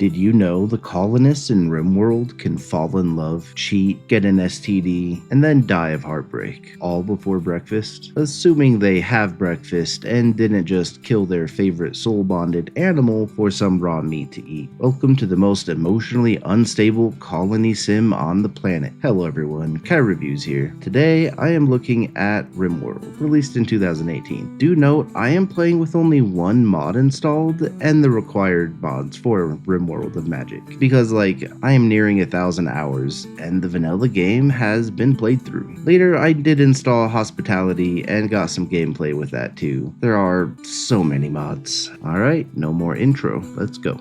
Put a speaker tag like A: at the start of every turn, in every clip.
A: Did you know the colonists in Rimworld can fall in love, cheat, get an STD, and then die of heartbreak, all before breakfast? Assuming they have breakfast and didn't just kill their favorite soul-bonded animal for some raw meat to eat. Welcome to the most emotionally unstable colony sim on the planet. Hello everyone, Kai Reviews here. Today I am looking at Rimworld, released in 2018. Do note, I am playing with only one mod installed and the required mods for Rimworld of Magic, because I am nearing 1,000 hours and the vanilla game has been played through. Later I did install Hospitality and got some gameplay with that too. There are so many mods. Alright, no more intro, let's go.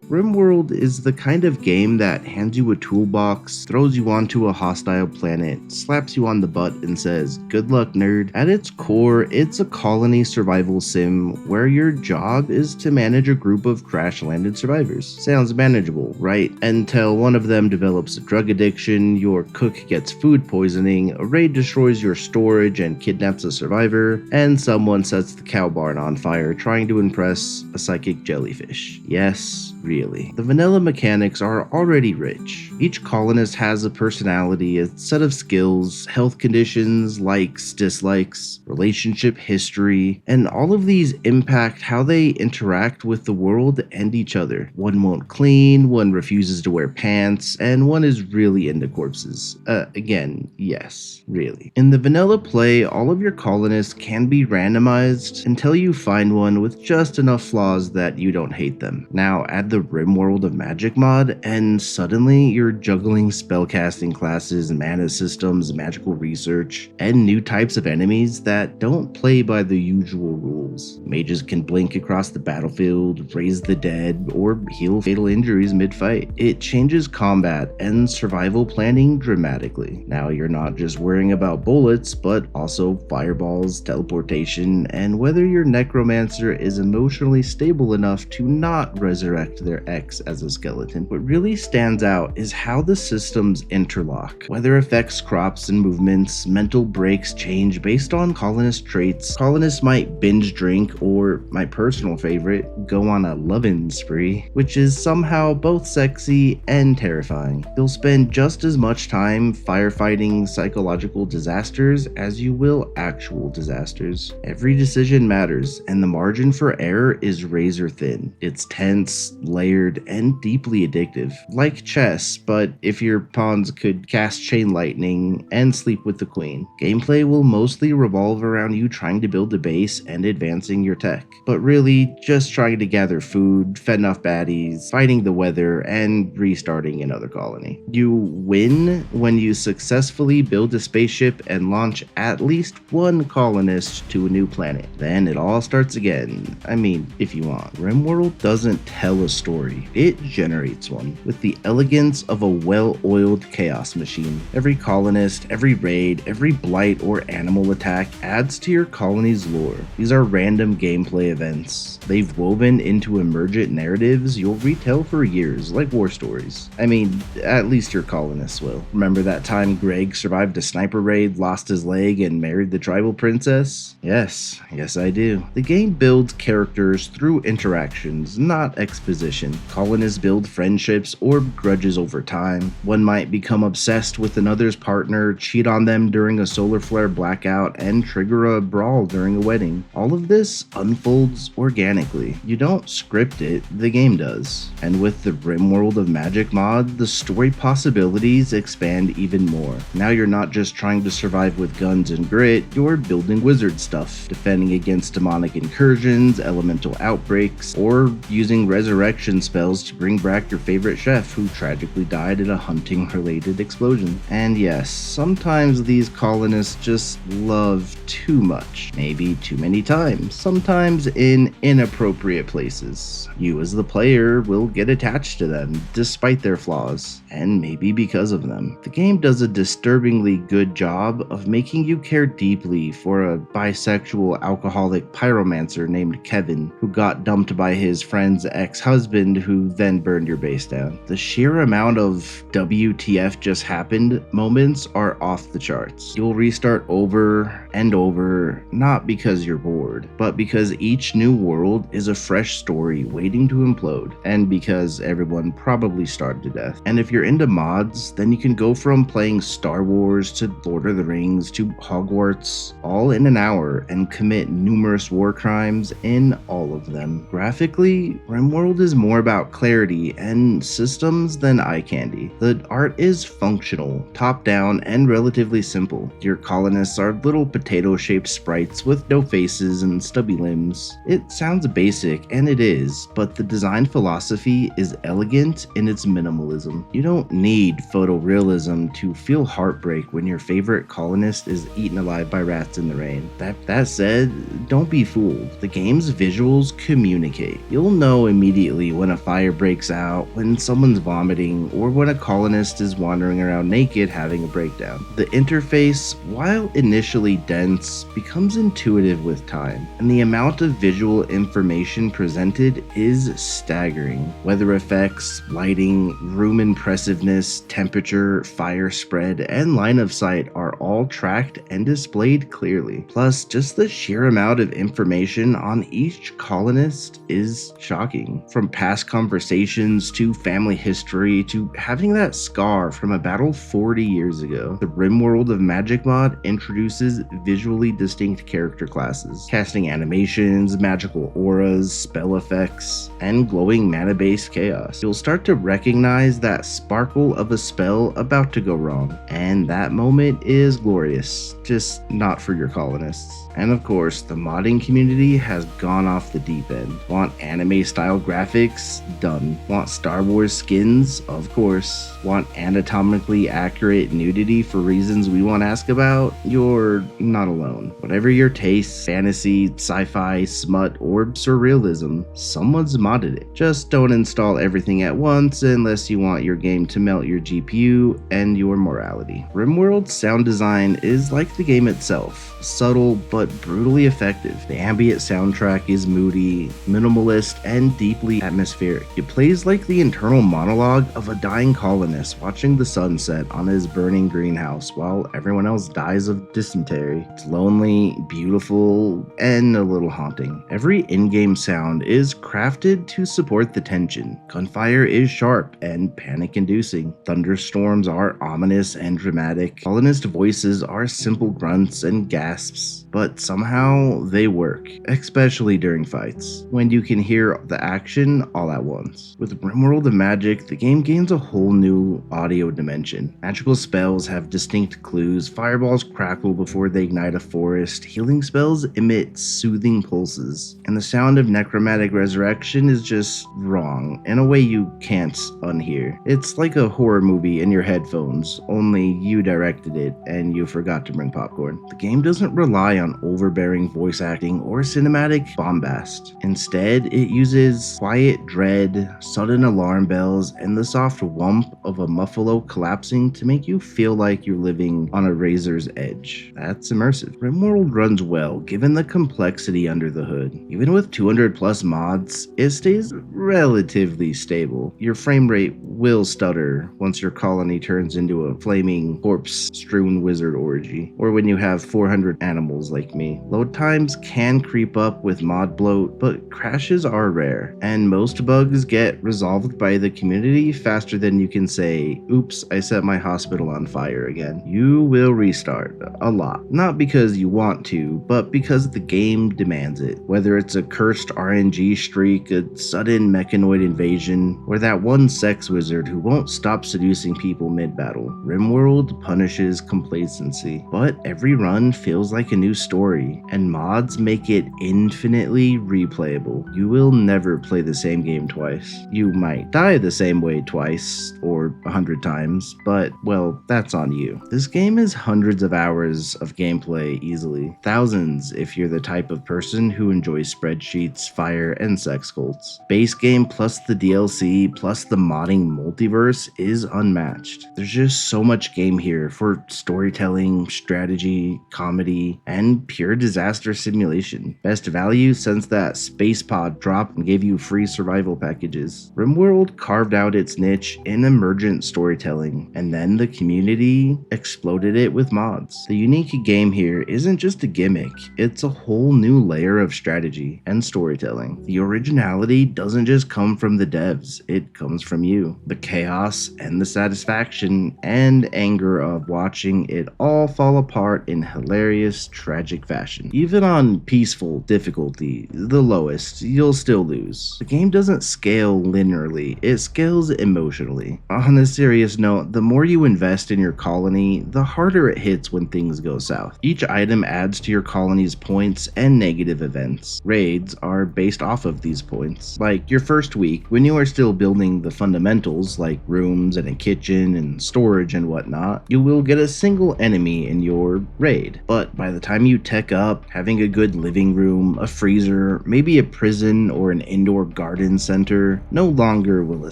A: Rimworld is the kind of game that hands you a toolbox, throws you onto a hostile planet, slaps you on the butt and says, "Good luck, nerd." At its core, it's a colony survival sim where your job is to manage a group of crash-landed survivors. Sounds manageable, right? Until one of them develops a drug addiction, your cook gets food poisoning, a raid destroys your storage and kidnaps a survivor, and someone sets the cow barn on fire trying to impress a psychic jellyfish. Yes, really. The vanilla mechanics are already rich. Each colonist has a personality, a set of skills, health conditions, likes, dislikes, relationship history, and all of these impact how they interact with the world and each other. One won't clean, one refuses to wear pants, and one is really into corpses. Again, yes, really. In the vanilla play, all of your colonists can be randomized until you find one with just enough flaws that you don't hate them. Now, add the Rimworld of Magic mod, and suddenly you're juggling spellcasting classes, mana systems, magical research, and new types of enemies that don't play by the usual rules. Mages can blink across the battlefield, raise the dead, or heal fatal injuries mid-fight. It changes combat and survival planning dramatically. Now you're not just worrying about bullets, but also fireballs, teleportation, and whether your necromancer is emotionally stable enough to not resurrect their ex as a skeleton. What really stands out is how the systems interlock. Weather affects crops and movements, mental breaks change based on colonist traits. Colonists might binge drink, or my personal favorite, go on a lovin' spree, which is somehow both sexy and terrifying. You'll spend just as much time firefighting psychological disasters as you will actual disasters. Every decision matters, and the margin for error is razor thin. It's tense, layered, and deeply addictive. Like chess, but if your pawns could cast chain lightning and sleep with the queen. Gameplay will mostly revolve around you trying to build a base and advancing your tech, but really just trying to gather food, fend off baddies, fighting the weather, and restarting another colony. You win when you successfully build a spaceship and launch at least one colonist to a new planet. Then it all starts again. I mean, if you want. Rimworld doesn't tell a story. It generates one with the elegance of a well-oiled chaos machine. Every colonist, every raid, every blight or animal attack adds to your colony's lore. These are random gameplay events. They've woven into emergent narratives you'll retell for years, like war stories. I mean, at least your colonists will. Remember that time Greg survived a sniper raid, lost his leg, and married the tribal princess? Yes I do. The game builds characters through interactions, not exposition. Colonists build friendships or grudges over time. One might become obsessed with another's partner, cheat on them during a solar flare blackout, and trigger a brawl during a wedding. All of this unfolds organically. You don't script it, the game does. And with the Rimworld of Magic mod, the story possibilities expand even more. Now you're not just trying to survive with guns and grit, you're building wizard stuff, defending against demonic incursions, elemental outbreaks, or using resurrection spells to bring back your favorite chef who tragically died in a hunting-related explosion. And yes, sometimes these colonists just love too much, maybe too many times, sometimes in inappropriate places. You as the player will get attached to them despite their flaws, and maybe because of them. The game does a disturbingly good job of making you care deeply for a bisexual alcoholic pyromancer named Kevin, who got dumped by his friend's ex-husband husband who then burned your base down. The sheer amount of WTF just happened moments are off the charts. You'll restart over and over, not because you're bored, but because each new world is a fresh story waiting to implode, and because everyone probably starved to death. And if you're into mods, then you can go from playing Star Wars to Lord of the Rings to Hogwarts all in an hour and commit numerous war crimes in all of them. Graphically, Rimworld is more about clarity and systems than eye candy. The art is functional, top-down, and relatively simple. Your colonists are little potato-shaped sprites with no faces and stubby limbs. It sounds basic, and it is, but the design philosophy is elegant in its minimalism. You don't need photorealism to feel heartbreak when your favorite colonist is eaten alive by rats in the rain. That said, don't be fooled. The game's visuals communicate. You'll know immediately when a fire breaks out, when someone's vomiting, or when a colonist is wandering around naked having a breakdown. The interface, while initially dense, becomes intuitive with time, and the amount of visual information presented is staggering. Weather effects, lighting, room impressiveness, temperature, fire spread, and line of sight are all tracked and displayed clearly. Plus, just the sheer amount of information on each colonist is shocking. From past conversations to family history to having that scar from a battle 40 years ago. The Rimworld of Magic mod introduces visually distinct character classes, casting animations, magical auras, spell effects, and glowing mana-based chaos. You'll start to recognize that sparkle of a spell about to go wrong, and that moment is glorious, just not for your colonists. And of course, the modding community has gone off the deep end. Want anime-style graphics? Done. Want Star Wars skins? Of course. Want anatomically accurate nudity for reasons we won't ask about? You're not alone. Whatever your tastes, fantasy, sci-fi, smut, or surrealism, someone's modded it. Just don't install everything at once unless you want your game to melt your GPU and your morality. Rimworld's sound design is like the game itself, subtle but brutally effective. The ambient soundtrack is moody, minimalist, and deeply atmospheric. It plays like the internal monologue of a dying colonist watching the sunset on his burning greenhouse while everyone else dies of dysentery. It's lonely, beautiful, and a little haunting. Every in-game sound is crafted to support the tension. Gunfire is sharp and panic-inducing. Thunderstorms are ominous and dramatic. Colonist voices are simple grunts and gasps, but somehow they work, especially during fights, when you can hear the action all at once. With Rimworld of Magic, the game gains a whole new audio dimension. Magical spells have distinct clues, fireballs crackle before they ignite a forest, healing spells emit soothing pulses, and the sound of necromantic resurrection is just wrong, in a way you can't unhear. It's like a horror movie in your headphones, only you directed it and you forgot to bring popcorn. The game doesn't rely on overbearing voice acting or cinematic bombast. Instead, it uses quiet dread, sudden alarm bells, and the soft whump of a muffalo collapsing to make you feel like you're living on a razor's edge. That's immersive. Rimworld runs well, given the complexity under the hood. Even with 200 plus mods, it stays relatively stable. Your frame rate will stutter once your colony turns into a flaming corpse-strewn wizard orgy, or when you have 400 animals like me. Load times can creep up with mod bloat, but crashes are rare, and most bugs get resolved by the community faster than you can say, oops, I set my hospital on fire again. You will restart a lot, not because you want to, but because the game demands it. Whether it's a cursed RNG streak, a sudden mechanoid invasion, or that one sex wizard who won't stop seducing people mid-battle, Rimworld punishes complacency. But every run feels like a new story, and mods make it infinitely replayable. You will never play the same game twice. You might die the same way twice, or 100 times, but, well, that's on you. This game is hundreds of hours of gameplay easily. Thousands if you're the type of person who enjoys spreadsheets, fire, and sex cults. Base game plus the DLC plus the modding multiverse is unmatched. There's just so much game here for storytelling, strategy, comedy, and pure disaster simulation. Best value since that space pod dropped and gave you free survival packages. Rimworld carved out its niche in emergent storytelling, and then the community exploded it with mods. The unique game here isn't just a gimmick, it's a whole new layer of strategy and storytelling. The originality doesn't just come from the devs, it comes from you. The chaos and the satisfaction and anger of watching it all fall apart in hilarious, tragic fashion. Even on peaceful difficulty, the lowest, you'll still lose. The game doesn't scale linearly, it scales emotionally. On a serious note, the more you invest in your colony, the harder it hits when things go south. Each item adds to your colony's points and negative events. Raids are based off of these points. Like your first week, when you are still building the fundamentals like rooms and a kitchen and storage and whatnot, you will get a single enemy in your raid. But by the time you tech up, having a good living room, a freezer, maybe a prison or an indoor garden center, no longer will a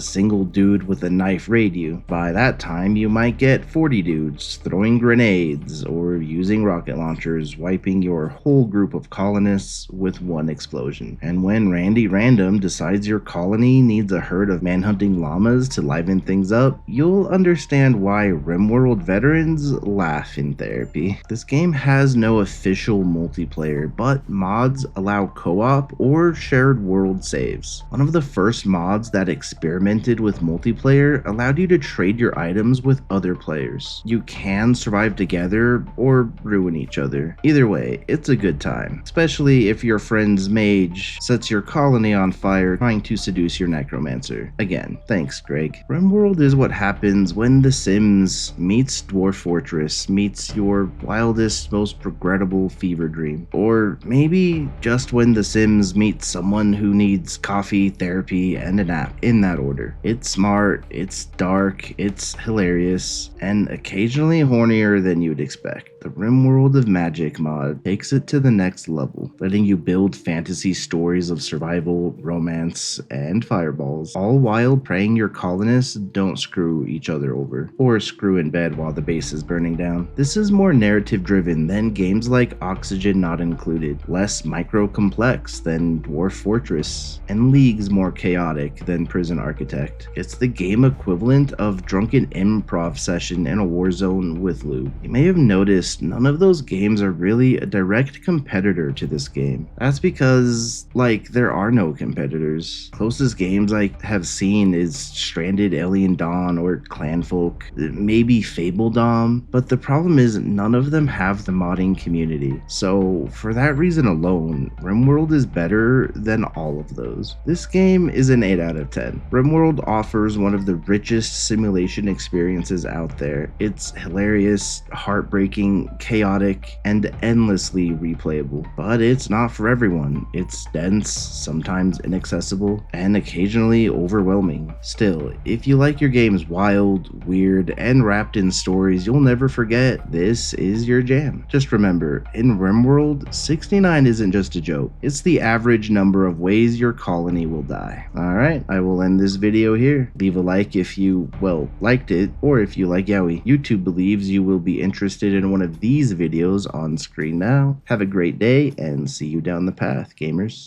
A: single dude with a knife raid you. By that time, you might get 40 dudes throwing grenades or using rocket launchers, wiping your whole group of colonists with one explosion. And when Randy Random decides your colony needs a herd of manhunting llamas to liven things up, you'll understand why Rimworld veterans laugh in therapy. This game has no official multiplayer, but mods allow co-op or shared world saves. One of the first mods that experimented with multiplayer allowed you to trade your items with other players. You can survive together or ruin each other. Either way, it's a good time, especially if your friend's mage sets your colony on fire trying to seduce your necromancer. Again, thanks Greg. Rimworld is what happens when The Sims meets Dwarf Fortress meets your wildest, most regrettable fever dream. Or maybe just when The Sims meets someone who needs coffee, therapy, and a nap, in that order. It's smart, it's dark, it's hilarious, and occasionally hornier than you'd expect. The Rimworld of Magic mod takes it to the next level, letting you build fantasy stories of survival, romance, and fireballs, all while praying your colonists don't screw each other over, or screw in bed while the base is burning down. This is more narrative driven than games like Oxygen Not Included, less micro-complex than Dwarf Fortress, and leagues more chaotic than Prison Architect. It's the game equivalent of drunken improv session in a war zone with loot. You may have noticed none of those games are really a direct competitor to this game. That's because, there are no competitors. Closest games I have seen is Stranded Alien Dawn or Clanfolk, maybe Fable Dom, but the problem is none of them have the modding community. So for that reason alone, Rimworld is better than all of those. This game is an 8 out of 10. Rimworld offers one of the richest simulation experiences out there. It's hilarious, heartbreaking, chaotic, and endlessly replayable. But it's not for everyone. It's dense, sometimes inaccessible, and occasionally overwhelming. Still, if you like your games wild, weird, and wrapped in stories you'll never forget, this is your jam. Just remember, in Rimworld, 69 isn't just a joke. It's the average number of ways your colony will die. Alright, I will end this video here. Leave a like if you, liked it, or if you like yaoi. YouTube believes you will be interested in one of these videos on screen now. Have a great day, and see you down the path, gamers.